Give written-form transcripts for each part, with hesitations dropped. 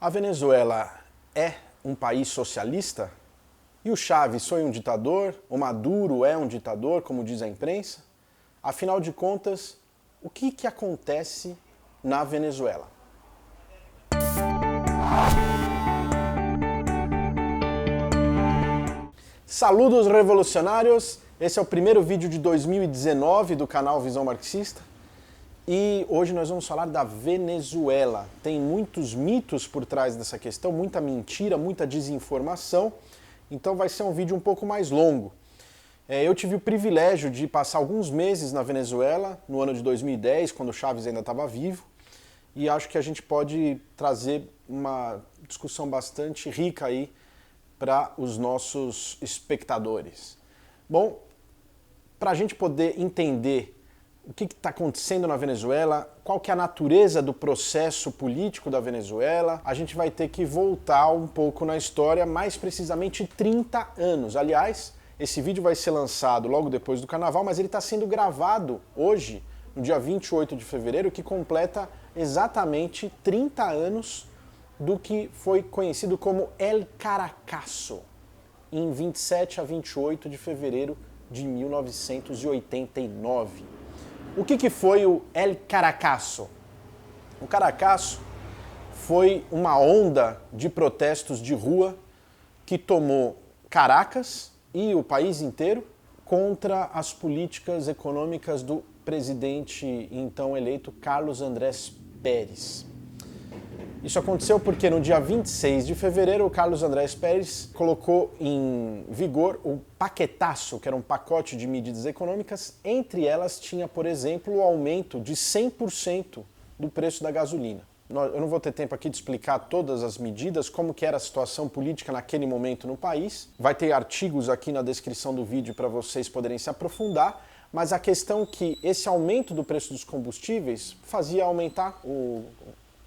A Venezuela é um país socialista? E o Chávez foi um ditador? O Maduro é um ditador, como diz a imprensa? Afinal de contas, o que acontece na Venezuela? Saludos revolucionários! Esse é o primeiro vídeo de 2019 do canal Visão Marxista. E hoje nós vamos falar da Venezuela. Tem muitos mitos por trás dessa questão, muita mentira, muita desinformação. Então vai ser um vídeo um pouco mais longo. Eu tive o privilégio de passar alguns meses na Venezuela, no ano de 2010, quando o Chávez ainda estava vivo. E acho que a gente pode trazer uma discussão bastante rica aí para os nossos espectadores. Bom, para a gente poder entender o que está acontecendo na Venezuela, qual que é a natureza do processo político da Venezuela, a gente vai ter que voltar um pouco na história, mais precisamente 30 anos. Aliás, esse vídeo vai ser lançado logo depois do Carnaval, mas ele está sendo gravado hoje, no dia 28 de fevereiro, que completa exatamente 30 anos do que foi conhecido como El Caracazo, em 27 a 28 de fevereiro de 1989. O que foi o El Caracazo? O Caracazo foi uma onda de protestos de rua que tomou Caracas e o país inteiro contra as políticas econômicas do presidente então eleito Carlos Andrés Pérez. Isso aconteceu porque no dia 26 de fevereiro o Carlos Andrés Pérez colocou em vigor o paquetaço, que era um pacote de medidas econômicas. Entre elas tinha, por exemplo, o aumento de 100% do preço da gasolina. Eu não vou ter tempo aqui de explicar todas as medidas, como que era a situação política naquele momento no país. Vai ter artigos aqui na descrição do vídeo para vocês poderem se aprofundar, mas a questão é que esse aumento do preço dos combustíveis fazia aumentar o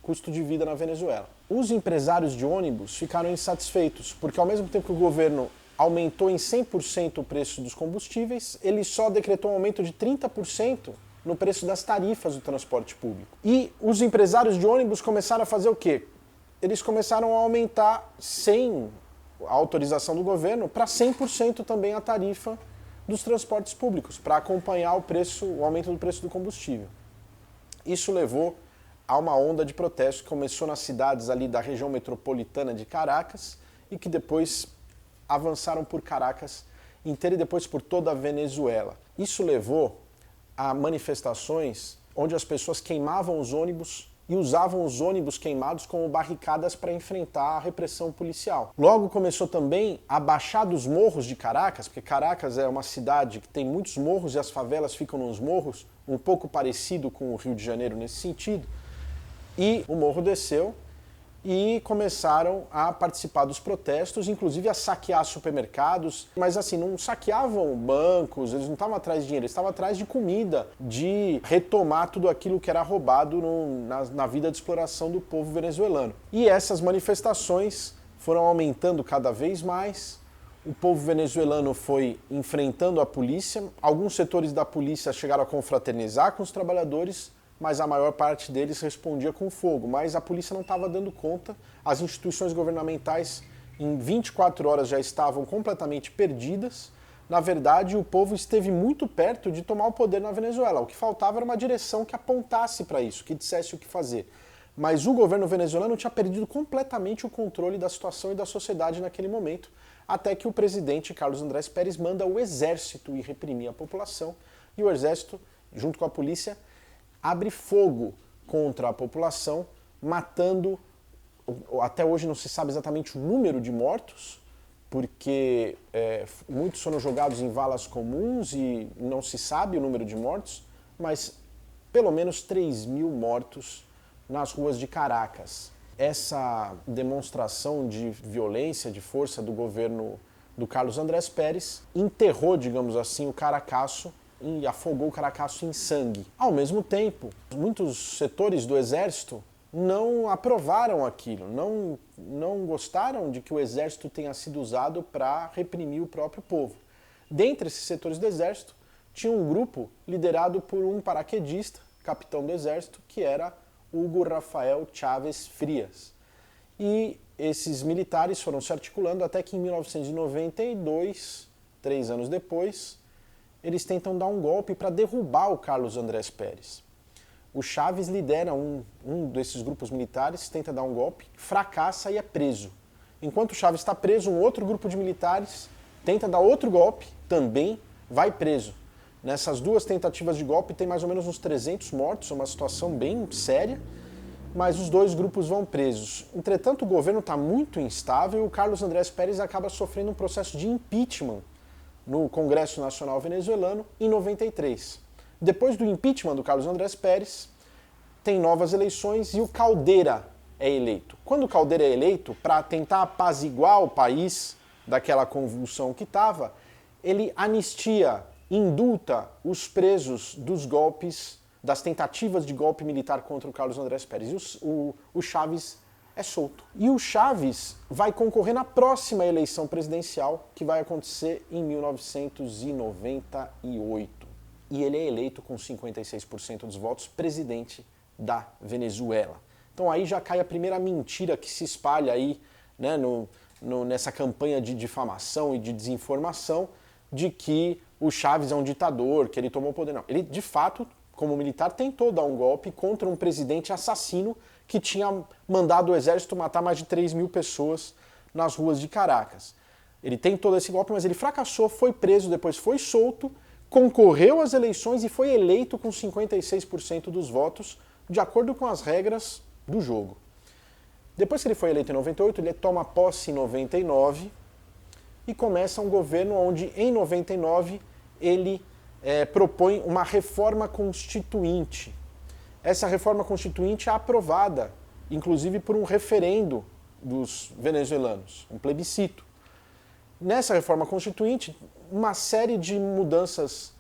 custo de vida na Venezuela. Os empresários de ônibus ficaram insatisfeitos, porque ao mesmo tempo que o governo aumentou em 100% o preço dos combustíveis, ele só decretou um aumento de 30% no preço das tarifas do transporte público. E os empresários de ônibus começaram a fazer o quê? Eles começaram a aumentar, sem a autorização do governo, para 100% também a tarifa dos transportes públicos, para acompanhar o aumento do preço do combustível. Isso levou há uma onda de protesto que começou nas cidades ali da região metropolitana de Caracas e que depois avançaram por Caracas inteira e depois por toda a Venezuela. Isso levou a manifestações onde as pessoas queimavam os ônibus e usavam os ônibus queimados como barricadas para enfrentar a repressão policial. Logo começou também a baixar dos morros de Caracas, porque Caracas é uma cidade que tem muitos morros e as favelas ficam nos morros, um pouco parecido com o Rio de Janeiro nesse sentido. E o morro desceu e começaram a participar dos protestos, inclusive a saquear supermercados, mas assim, não saqueavam bancos, eles não estavam atrás de dinheiro, eles estavam atrás de comida, de retomar tudo aquilo que era roubado na vida de exploração do povo venezuelano. E essas manifestações foram aumentando cada vez mais, o povo venezuelano foi enfrentando a polícia, alguns setores da polícia chegaram a confraternizar com os trabalhadores, mas a maior parte deles respondia com fogo. Mas a polícia não estava dando conta, as instituições governamentais em 24 horas já estavam completamente perdidas. Na verdade, o povo esteve muito perto de tomar o poder na Venezuela. O que faltava era uma direção que apontasse para isso, que dissesse o que fazer. Mas o governo venezuelano tinha perdido completamente o controle da situação e da sociedade naquele momento, até que o presidente Carlos Andrés Pérez manda o exército ir reprimir a população, e o exército, junto com a polícia, abre fogo contra a população, matando, até hoje não se sabe exatamente o número de mortos, porque muitos foram jogados em valas comuns e não se sabe o número de mortos, mas pelo menos 3.000 mortos nas ruas de Caracas. Essa demonstração de violência, de força do governo do Carlos Andrés Pérez enterrou, digamos assim, o Caracazo e afogou o Caracazo em sangue. Ao mesmo tempo, muitos setores do exército não aprovaram aquilo, não gostaram de que o exército tenha sido usado para reprimir o próprio povo. Dentre esses setores do exército, tinha um grupo liderado por um paraquedista, capitão do exército, que era Hugo Rafael Chávez Frias. E esses militares foram se articulando até que em 1992, 3 anos depois, eles tentam dar um golpe para derrubar o Carlos Andrés Pérez. O Chávez lidera um desses grupos militares, tenta dar um golpe, fracassa e é preso. Enquanto o Chávez está preso, um outro grupo de militares tenta dar outro golpe, também vai preso. Nessas duas tentativas de golpe tem mais ou menos uns 300 mortos, uma situação bem séria, mas os dois grupos vão presos. Entretanto, o governo está muito instável e o Carlos Andrés Pérez acaba sofrendo um processo de impeachment no Congresso Nacional Venezuelano em 93. Depois do impeachment do Carlos Andrés Pérez, tem novas eleições e o Caldera é eleito. Quando o Caldera é eleito, para tentar apaziguar o país daquela convulsão que estava, ele anistia, indulta os presos dos golpes, das tentativas de golpe militar contra o Carlos Andrés Pérez. E o Chávez é solto. E o Chávez vai concorrer na próxima eleição presidencial, que vai acontecer em 1998. E ele é eleito com 56% dos votos presidente da Venezuela. Então aí já cai a primeira mentira que se espalha aí, né, nessa campanha de difamação e de desinformação de que o Chávez é um ditador, que ele tomou o poder. Não, ele de fato, como militar, tentou dar um golpe contra um presidente assassino que tinha mandado o exército matar mais de 3 mil pessoas nas ruas de Caracas. Ele tentou esse golpe, mas ele fracassou, foi preso, depois foi solto, concorreu às eleições e foi eleito com 56% dos votos, de acordo com as regras do jogo. Depois que ele foi eleito em 98, ele toma posse em 99 e começa um governo onde, em 99, ele propõe uma reforma constituinte. Essa reforma constituinte é aprovada, inclusive por um referendo dos venezuelanos, um plebiscito. Nessa reforma constituinte, uma série de mudanças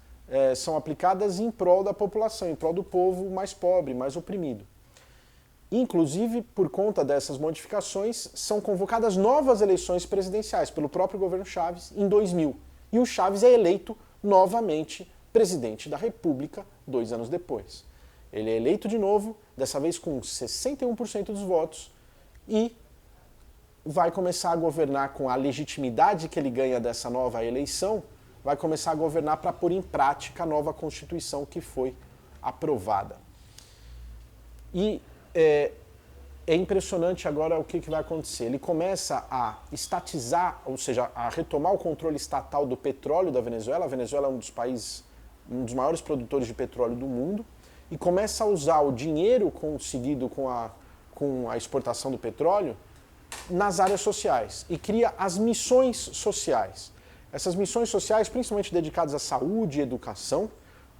são aplicadas em prol da população, em prol do povo mais pobre, mais oprimido. Inclusive, por conta dessas modificações, são convocadas novas eleições presidenciais pelo próprio governo Chávez em 2000. E o Chávez é eleito novamente presidente da República 2 anos depois. Ele é eleito de novo, dessa vez com 61% dos votos, e vai começar a governar com a legitimidade que ele ganha dessa nova eleição, vai começar a governar para pôr em prática a nova Constituição que foi aprovada. E é impressionante agora o que vai acontecer. Ele começa a estatizar, ou seja, a retomar o controle estatal do petróleo da Venezuela. A Venezuela é um dos países, um dos maiores produtores de petróleo do mundo, e começa a usar o dinheiro conseguido com a exportação do petróleo nas áreas sociais e cria as missões sociais. Essas missões sociais, principalmente dedicadas à saúde e educação,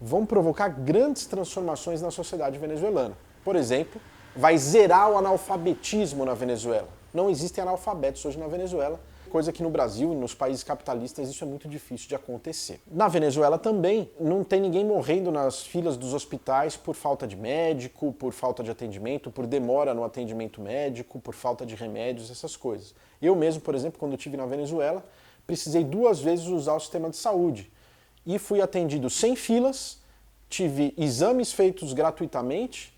vão provocar grandes transformações na sociedade venezuelana. Por exemplo, vai zerar o analfabetismo na Venezuela. Não existem analfabetos hoje na Venezuela, coisa que no Brasil e nos países capitalistas isso é muito difícil de acontecer. Na Venezuela também não tem ninguém morrendo nas filas dos hospitais por falta de médico, por falta de atendimento, por demora no atendimento médico, por falta de remédios, essas coisas. Eu mesmo, por exemplo, quando eu estive na Venezuela, precisei 2 vezes usar o sistema de saúde e fui atendido sem filas, tive exames feitos gratuitamente,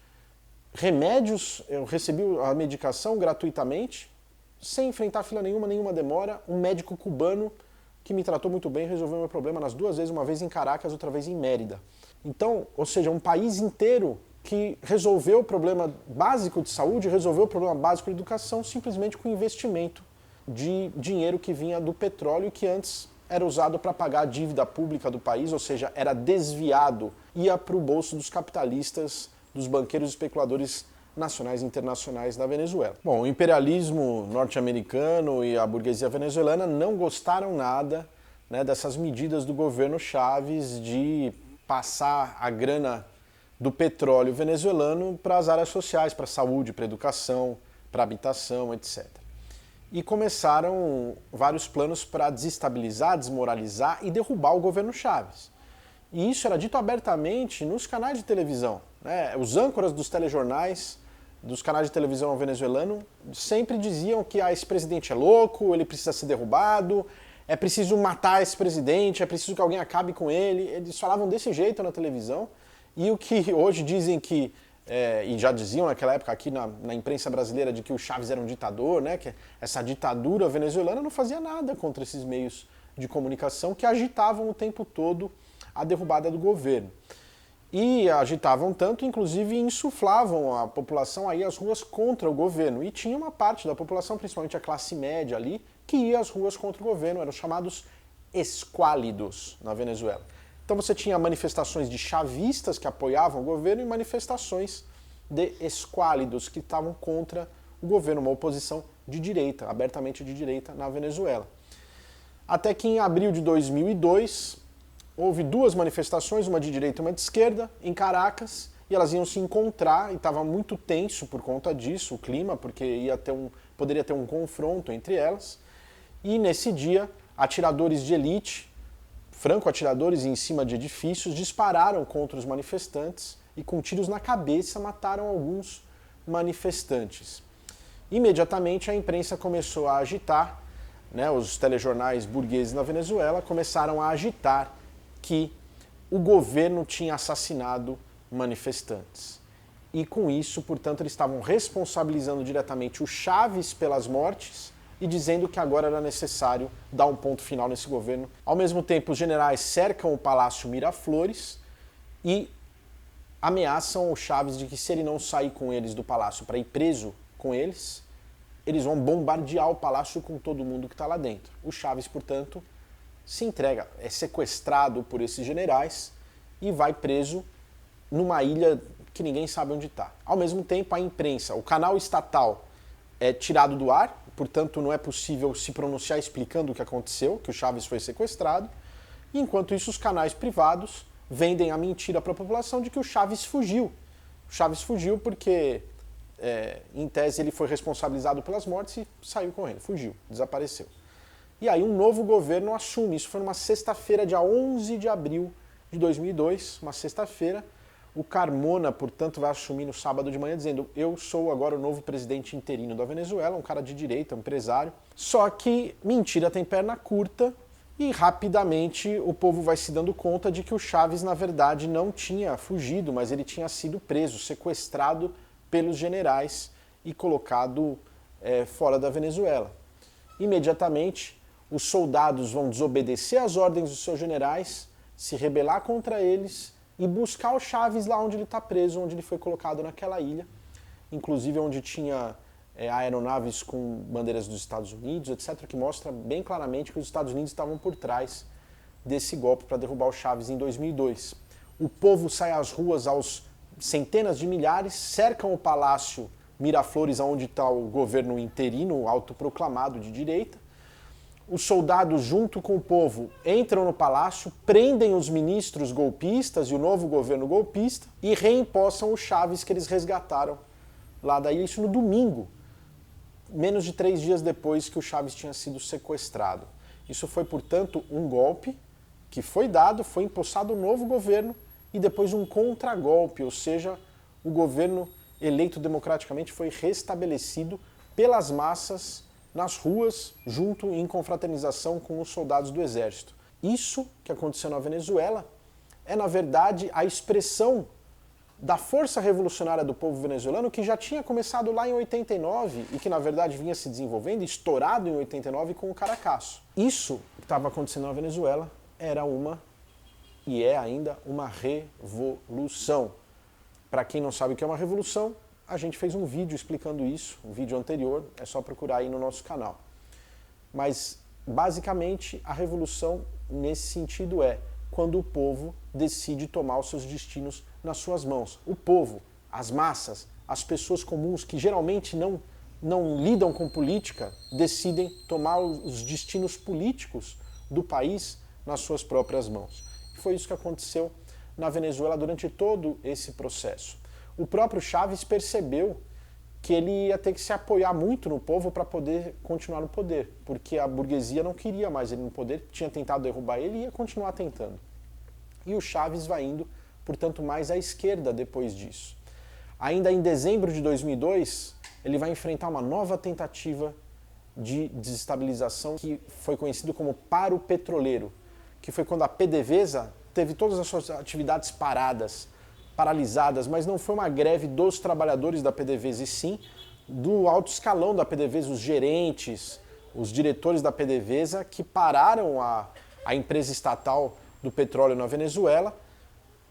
remédios, eu recebi a medicação gratuitamente, sem enfrentar fila nenhuma demora. Um médico cubano que me tratou muito bem, resolveu meu problema nas 2 vezes, uma vez em Caracas, outra vez em Mérida. Então, ou seja, um país inteiro que resolveu o problema básico de saúde, resolveu o problema básico de educação, simplesmente com investimento de dinheiro que vinha do petróleo, que antes era usado para pagar a dívida pública do país, ou seja, era desviado, ia para o bolso dos capitalistas, dos banqueiros e especuladores nacionais e internacionais da Venezuela. Bom, o imperialismo norte-americano e a burguesia venezuelana não gostaram nada, né, dessas medidas do governo Chávez de passar a grana do petróleo venezuelano para as áreas sociais, para a saúde, para a educação, para a habitação, etc. E começaram vários planos para desestabilizar, desmoralizar e derrubar o governo Chávez. E isso era dito abertamente nos canais de televisão, né? Os âncoras dos telejornais, dos canais de televisão venezuelano, sempre diziam que esse presidente é louco, ele precisa ser derrubado, é preciso matar esse presidente, é preciso que alguém acabe com ele. Eles falavam desse jeito na televisão. E o que hoje dizem que e já diziam naquela época aqui na imprensa brasileira de que o Chávez era um ditador, né, que essa ditadura venezuelana não fazia nada contra esses meios de comunicação que agitavam o tempo todo a derrubada do governo. E agitavam tanto, inclusive insuflavam a população aí às ruas contra o governo. E tinha uma parte da população, principalmente a classe média ali, que ia às ruas contra o governo, eram chamados esquálidos na Venezuela. Então você tinha manifestações de chavistas que apoiavam o governo e manifestações de esquálidos que estavam contra o governo, uma oposição de direita, abertamente de direita na Venezuela. Até que em abril de 2002 houve duas manifestações, uma de direita e uma de esquerda, em Caracas, e elas iam se encontrar e estava muito tenso por conta disso, o clima, porque poderia ter um confronto entre elas. E nesse dia, atiradores de elite, franco-atiradores em cima de edifícios, dispararam contra os manifestantes e com tiros na cabeça mataram alguns manifestantes. Imediatamente a imprensa começou a agitar, né, os telejornais burgueses na Venezuela começaram a agitar que o governo tinha assassinado manifestantes. E com isso, portanto, eles estavam responsabilizando diretamente o Chávez pelas mortes e dizendo que agora era necessário dar um ponto final nesse governo. Ao mesmo tempo, os generais cercam o Palácio Miraflores e ameaçam o Chávez de que se ele não sair com eles do palácio para ir preso com eles, eles vão bombardear o palácio com todo mundo que está lá dentro. O Chávez, portanto, se entrega, é sequestrado por esses generais e vai preso numa ilha que ninguém sabe onde está. Ao mesmo tempo, a imprensa, o canal estatal é tirado do ar, portanto não é possível se pronunciar explicando o que aconteceu, que o Chávez foi sequestrado, e enquanto isso os canais privados vendem a mentira para a população de que o Chávez fugiu. O Chávez fugiu porque, em tese, ele foi responsabilizado pelas mortes e saiu correndo, fugiu, desapareceu. E aí um novo governo assume, isso foi numa sexta-feira, dia 11 de abril de 2002, uma sexta-feira. O Carmona, portanto, vai assumir no sábado de manhã dizendo: eu sou agora o novo presidente interino da Venezuela, um cara de direita, um empresário. Só que mentira tem perna curta e rapidamente o povo vai se dando conta de que o Chávez, na verdade, não tinha fugido, mas ele tinha sido preso, sequestrado pelos generais e colocado fora da Venezuela. Imediatamente, os soldados vão desobedecer às ordens dos seus generais, se rebelar contra eles e buscar o Chávez lá onde ele está preso, onde ele foi colocado naquela ilha, inclusive onde tinha aeronaves com bandeiras dos Estados Unidos, etc., que mostra bem claramente que os Estados Unidos estavam por trás desse golpe para derrubar o Chávez em 2002. O povo sai às ruas aos centenas de milhares, cercam o Palácio Miraflores, onde está o governo interino, autoproclamado de direita. Os soldados, junto com o povo, entram no palácio, prendem os ministros golpistas e o novo governo golpista e reempossam o Chávez que eles resgataram lá da ilha. Isso no domingo, menos de 3 dias depois que o Chávez tinha sido sequestrado. Isso foi, portanto, um golpe que foi dado, foi empossado um novo governo e depois um contragolpe, ou seja, o governo eleito democraticamente foi restabelecido pelas massas nas ruas, junto em confraternização com os soldados do exército. Isso que aconteceu na Venezuela é, na verdade, a expressão da força revolucionária do povo venezuelano que já tinha começado lá em 89 e que, na verdade, vinha se desenvolvendo, estourado em 89 com o Caracaço. Isso que estava acontecendo na Venezuela era e é ainda uma revolução. Para quem não sabe o que é uma revolução, a gente fez um vídeo explicando isso, um vídeo anterior, é só procurar aí no nosso canal. Mas, basicamente, a revolução nesse sentido é quando o povo decide tomar os seus destinos nas suas mãos. O povo, as massas, as pessoas comuns que geralmente não lidam com política, decidem tomar os destinos políticos do país nas suas próprias mãos. E foi isso que aconteceu na Venezuela durante todo esse processo. O próprio Chávez percebeu que ele ia ter que se apoiar muito no povo para poder continuar no poder, porque a burguesia não queria mais ele no poder, tinha tentado derrubar ele e ia continuar tentando. E o Chávez vai indo, portanto, mais à esquerda depois disso. Ainda em dezembro de 2002, ele vai enfrentar uma nova tentativa de desestabilização que foi conhecido como Paro Petroleiro, que foi quando a PDVSA teve todas as suas atividades paradas paralisadas, mas não foi uma greve dos trabalhadores da PDVSA, e sim do alto escalão da PDVSA, os gerentes, os diretores da PDVSA que pararam a empresa estatal do petróleo na Venezuela,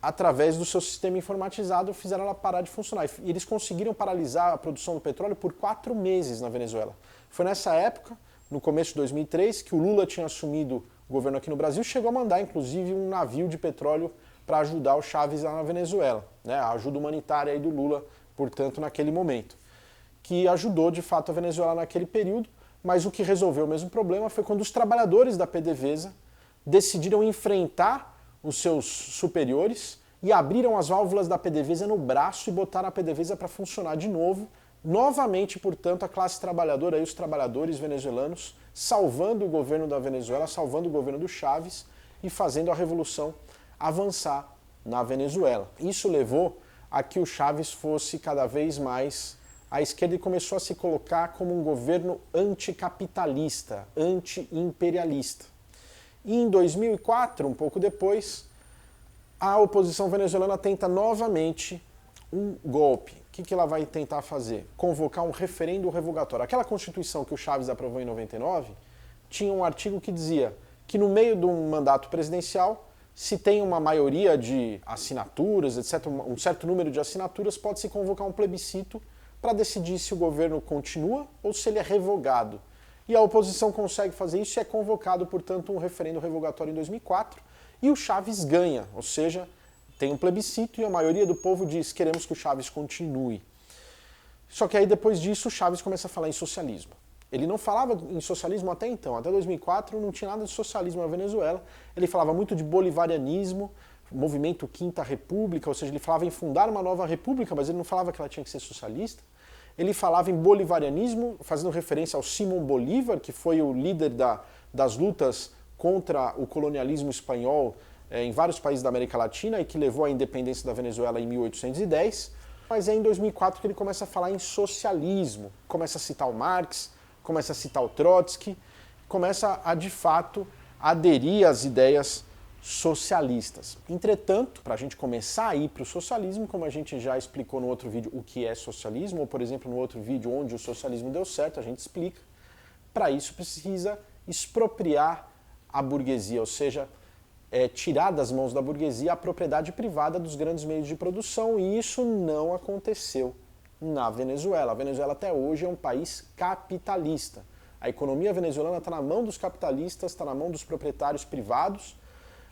através do seu sistema informatizado, fizeram ela parar de funcionar. E eles conseguiram paralisar a produção do petróleo por 4 meses na Venezuela. Foi nessa época, no começo de 2003, que o Lula tinha assumido o governo aqui no Brasil, chegou a mandar, inclusive, um navio de petróleo para ajudar o Chávez lá na Venezuela, né? A ajuda humanitária aí do Lula, portanto, naquele momento, que ajudou, de fato, a Venezuela naquele período, mas o que resolveu o mesmo problema foi quando os trabalhadores da PDVSA decidiram enfrentar os seus superiores e abriram as válvulas da PDVSA no braço e botaram a PDVSA para funcionar de novo, novamente, portanto, a classe trabalhadora e os trabalhadores venezuelanos salvando o governo da Venezuela, salvando o governo do Chávez e fazendo a revolução avançar na Venezuela. Isso levou a que o Chávez fosse cada vez mais à esquerda e começou a se colocar como um governo anticapitalista, anti-imperialista. E em 2004, um pouco depois, a oposição venezuelana tenta novamente um golpe. O que ela vai tentar fazer? Convocar um referendo revogatório. Aquela Constituição que o Chávez aprovou em 99 tinha um artigo que dizia que no meio de um mandato presidencial, se tem uma maioria de assinaturas, etc., um certo número de assinaturas, pode-se convocar um plebiscito para decidir se o governo continua ou se ele é revogado. E a oposição consegue fazer isso e é convocado, portanto, um referendo revogatório em 2004 e o Chávez ganha, ou seja, tem um plebiscito e a maioria do povo diz queremos que o Chávez continue. Só que aí depois disso o Chávez começa a falar em socialismo. Ele não falava em socialismo até então, até 2004 não tinha nada de socialismo na Venezuela, ele falava muito de bolivarianismo, movimento Quinta República, ou seja, ele falava em fundar uma nova república, mas ele não falava que ela tinha que ser socialista. Ele falava em bolivarianismo, fazendo referência ao Simón Bolívar, que foi o líder das lutas contra o colonialismo espanhol em vários países da América Latina e que levou à independência da Venezuela em 1810. Mas é em 2004 que ele começa a falar em socialismo, começa a citar o Marx, começa a citar o Trotsky, começa a, de fato, aderir às ideias socialistas. Entretanto, para a gente começar a ir para o socialismo, como a gente já explicou no outro vídeo o que é socialismo, ou por exemplo no outro vídeo onde o socialismo deu certo, a gente explica, para isso precisa expropriar a burguesia, ou seja, tirar das mãos da burguesia a propriedade privada dos grandes meios de produção, e isso não aconteceu na Venezuela. A Venezuela até hoje é um país capitalista. A economia venezuelana está na mão dos capitalistas, está na mão dos proprietários privados.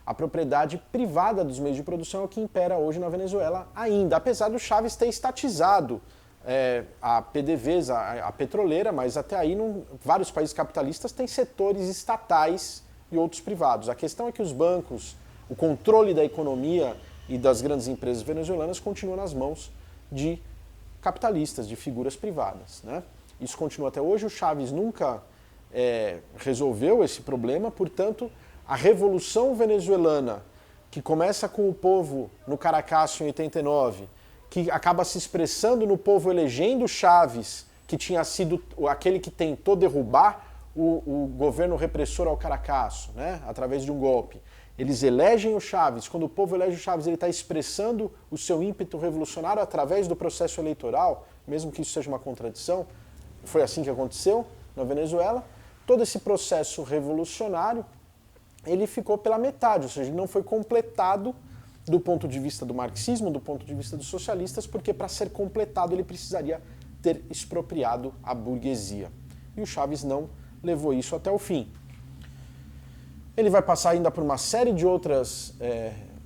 A propriedade privada dos meios de produção é o que impera hoje na Venezuela ainda, apesar do Chávez ter estatizado a PDVSA, a petroleira, mas até aí vários países capitalistas têm setores estatais e outros privados. A questão é que os bancos, o controle da economia e das grandes empresas venezuelanas continua nas mãos de capitalistas, de figuras privadas, né? Isso continua até hoje, o Chávez nunca resolveu esse problema, portanto, a Revolução Venezuelana, que começa com o povo no Caracas em 89, que acaba se expressando no povo elegendo Chávez, que tinha sido aquele que tentou derrubar o governo repressor ao Caracas, né, através de um golpe. Eles elegem o Chávez. Quando o povo elege o Chávez, ele está expressando o seu ímpeto revolucionário através do processo eleitoral, mesmo que isso seja uma contradição. Foi assim que aconteceu na Venezuela. Todo esse processo revolucionário, ele ficou pela metade, ou seja, ele não foi completado do ponto de vista do marxismo, do ponto de vista dos socialistas, porque para ser completado ele precisaria ter expropriado a burguesia. E o Chávez não levou isso até o fim. Ele vai passar ainda por uma série de outras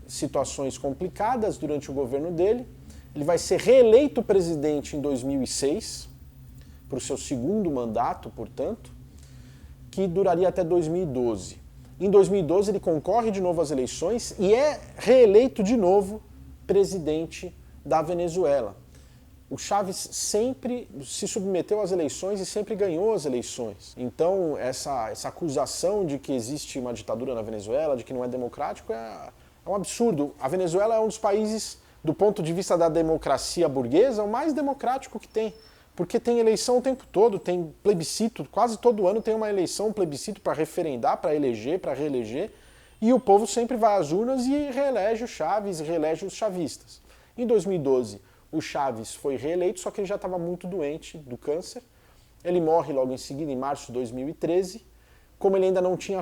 situações complicadas durante o governo dele. Ele vai ser reeleito presidente em 2006, para o seu segundo mandato, portanto, que duraria até 2012. Em 2012 ele concorre de novo às eleições e é reeleito de novo presidente da Venezuela. O Chávez sempre se submeteu às eleições e sempre ganhou as eleições. Então essa acusação de que existe uma ditadura na Venezuela, de que não é democrático, é um absurdo. A Venezuela é um dos países, do ponto de vista da democracia burguesa, o mais democrático que tem. Porque tem eleição o tempo todo, tem plebiscito, quase todo ano tem uma eleição, um plebiscito para referendar, para eleger, para reeleger, e o povo sempre vai às urnas e reelege o Chávez, reelege os chavistas. Em 2012, o Chávez foi reeleito, só que ele já estava muito doente do câncer. Ele morre logo em seguida, em março de 2013. Como ele ainda não tinha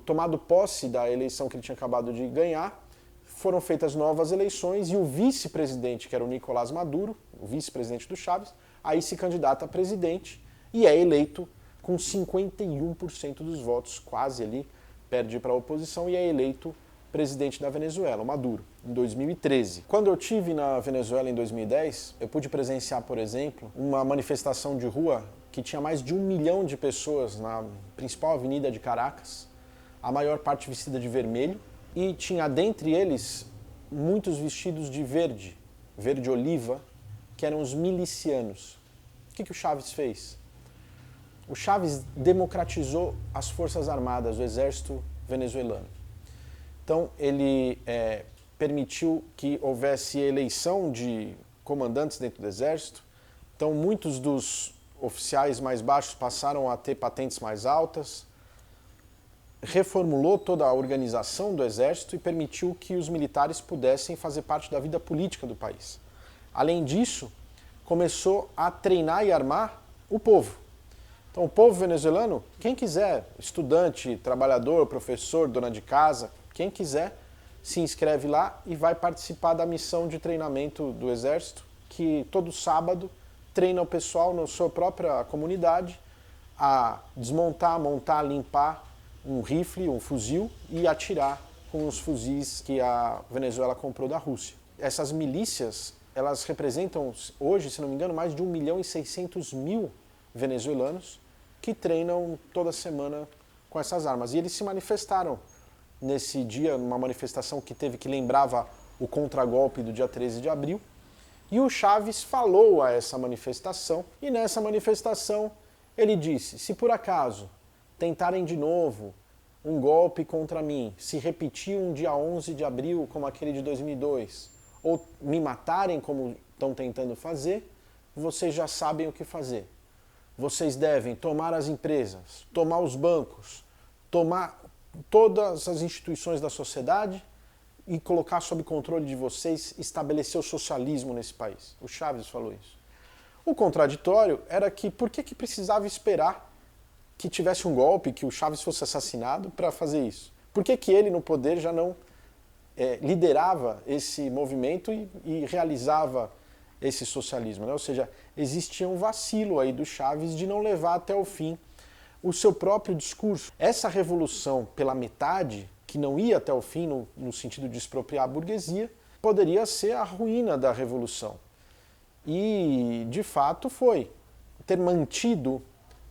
tomado posse da eleição que ele tinha acabado de ganhar, foram feitas novas eleições e o vice-presidente, que era o Nicolás Maduro, o vice-presidente do Chávez, aí se candidata a presidente e é eleito com 51% dos votos, quase ali, perde para a oposição e é eleito presidente da Venezuela, o Maduro, em 2013. Quando eu estive na Venezuela em 2010, eu pude presenciar, por exemplo, uma manifestação de rua que tinha mais de 1 milhão de pessoas na principal avenida de Caracas, a maior parte vestida de vermelho, e tinha dentre eles muitos vestidos de verde, verde oliva, que eram os milicianos. O que o Chávez fez? O Chávez democratizou as forças armadas, o exército venezuelano. Então ele permitiu que houvesse eleição de comandantes dentro do exército. Então muitos dos oficiais mais baixos passaram a ter patentes mais altas. Reformulou toda a organização do exército e permitiu que os militares pudessem fazer parte da vida política do país. Além disso, começou a treinar e armar o povo. Então o povo venezuelano, quem quiser, estudante, trabalhador, professor, dona de casa, quem quiser, se inscreve lá e vai participar da missão de treinamento do exército, que todo sábado treina o pessoal na sua própria comunidade a desmontar, montar, limpar um rifle, um fuzil e atirar com os fuzis que a Venezuela comprou da Rússia. Essas milícias, elas representam hoje, se não me engano, mais de 1.600.000 venezuelanos que treinam toda semana com essas armas. E eles se manifestaram nesse dia, numa manifestação que lembrava o contragolpe do dia 13 de abril. E o Chávez falou a essa manifestação, e nessa manifestação ele disse: se por acaso tentarem de novo um golpe contra mim, se repetir um dia 11 de abril como aquele de 2002, ou me matarem como estão tentando fazer, vocês já sabem o que fazer. Vocês devem tomar as empresas, tomar os bancos, tomar todas as instituições da sociedade e colocar sob controle de vocês, estabelecer o socialismo nesse país. O Chávez falou isso. O contraditório era que por que precisava esperar que tivesse um golpe, que o Chávez fosse assassinado para fazer isso? Por que ele no poder já não liderava esse movimento e realizava esse socialismo, né? Ou seja, existia um vacilo aí do Chávez de não levar até o fim o seu próprio discurso. Essa revolução pela metade, que não ia até o fim no sentido de expropriar a burguesia, poderia ser a ruína da revolução. E, de fato, foi. Ter mantido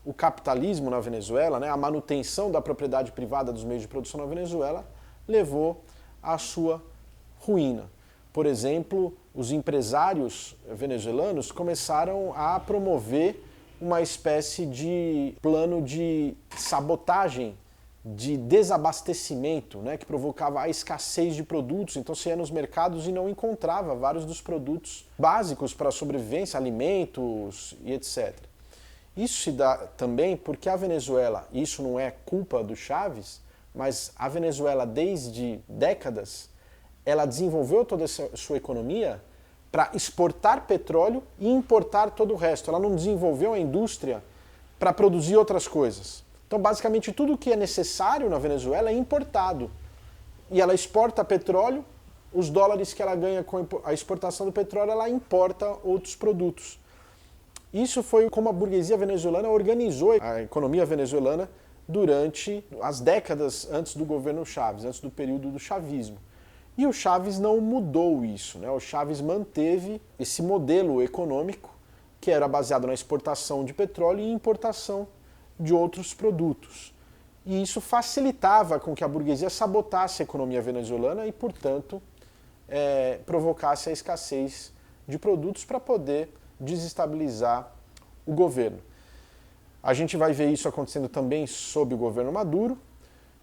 o capitalismo na Venezuela, né, a manutenção da propriedade privada dos meios de produção na Venezuela, levou à sua ruína. Por exemplo, os empresários venezuelanos começaram a promover uma espécie de plano de sabotagem, de desabastecimento, né, que provocava a escassez de produtos. Então você ia nos mercados e não encontrava vários dos produtos básicos para a sobrevivência, alimentos e etc. Isso se dá também porque a Venezuela, isso não é culpa do Chávez, mas a Venezuela desde décadas, ela desenvolveu toda a sua economia para exportar petróleo e importar todo o resto. Ela não desenvolveu a indústria para produzir outras coisas. Então, basicamente, tudo que é necessário na Venezuela é importado. E ela exporta petróleo, os dólares que ela ganha com a exportação do petróleo, ela importa outros produtos. Isso foi como a burguesia venezuelana organizou a economia venezuelana durante as décadas antes do governo Chávez, antes do período do chavismo. E o Chávez não mudou isso, né? O Chávez manteve esse modelo econômico que era baseado na exportação de petróleo e importação de outros produtos. E isso facilitava com que a burguesia sabotasse a economia venezuelana e, portanto, provocasse a escassez de produtos para poder desestabilizar o governo. A gente vai ver isso acontecendo também sob o governo Maduro,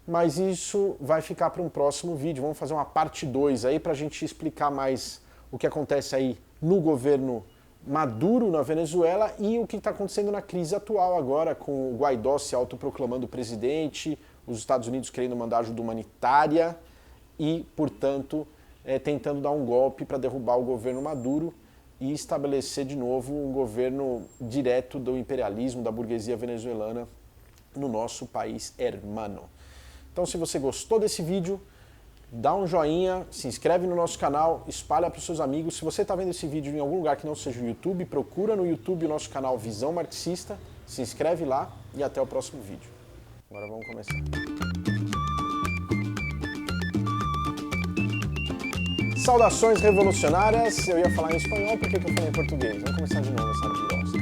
mas isso vai ficar para um próximo vídeo. Vamos fazer uma parte 2 aí para a gente explicar mais o que acontece aí no governo Maduro na Venezuela e o que está acontecendo na crise atual agora, com o Guaidó se autoproclamando presidente, os Estados Unidos querendo mandar ajuda humanitária e, portanto, tentando dar um golpe para derrubar o governo Maduro e estabelecer de novo um governo direto do imperialismo, da burguesia venezuelana no nosso país hermano. Então, se você gostou desse vídeo, dá um joinha, se inscreve no nosso canal, espalha para os seus amigos. Se você está vendo esse vídeo em algum lugar que não seja o YouTube, procura no YouTube o nosso canal Visão Marxista, se inscreve lá e até o próximo vídeo. Agora vamos começar. Saudações revolucionárias, eu ia falar em espanhol, por que eu falei em português? Vamos começar de novo essa bosta.